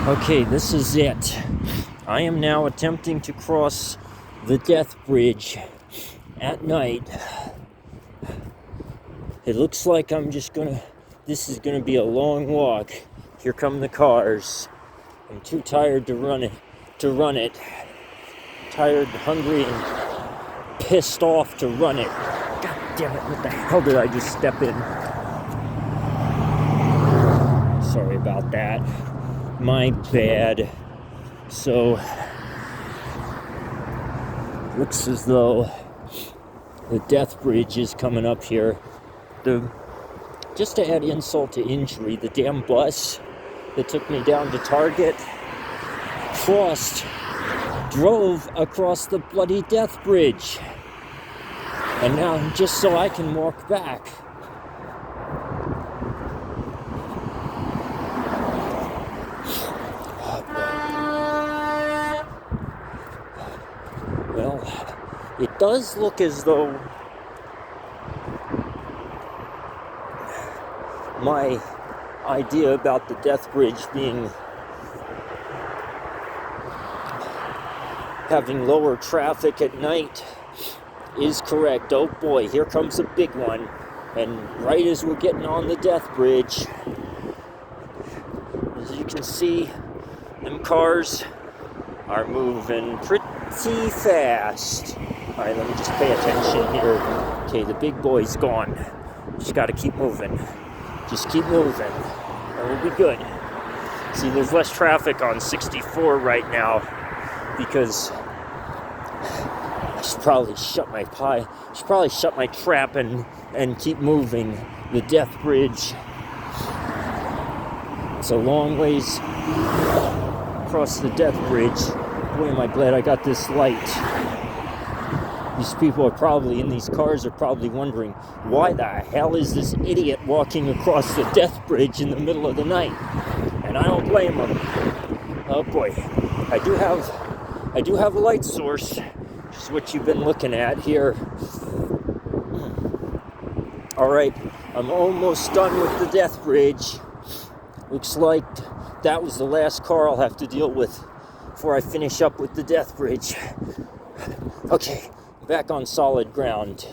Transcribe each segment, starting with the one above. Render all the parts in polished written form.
Okay, this is it. I am now attempting to cross the Death Bridge at night. It looks like this is gonna be a long walk. Here come the cars. I'm too tired to run it. Tired, hungry, and pissed off to run it. God damn it, what the hell did I just step in? Sorry about that. My bad. So, looks as though the Death Bridge is coming up here. Just to add insult to injury, the damn bus that took me down to Target drove across the bloody Death Bridge. And now, just so I can walk back. Well, it does look as though my idea about the Death Bridge having lower traffic at night is correct. Oh boy, here comes a big one. And right as we're getting on the Death Bridge, as you can see, them cars are moving pretty fast. Alright, let me just pay attention here. Okay, the big boy's gone. Just gotta keep moving. Just keep moving. And we'll be good. See, there's less traffic on 64 right now because I should probably shut my trap and keep moving. The Death Bridge. It's a long ways across the Death Bridge. Boy, am I glad I got this light. These people in these cars are probably wondering, why the hell is this idiot walking across the Death Bridge in the middle of the night? And I don't blame them. Oh boy, I do have a light source, which is what you've been looking at here. Alright, I'm almost done with the Death Bridge. Looks like that was the last car I'll have to deal with before I finish up with the Death Bridge. Okay, back on solid ground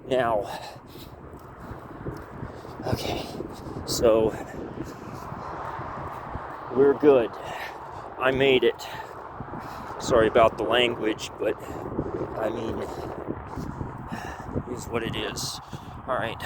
now. Okay, so we're good. I made it. Sorry about the language, but I mean, it is what it is. All right.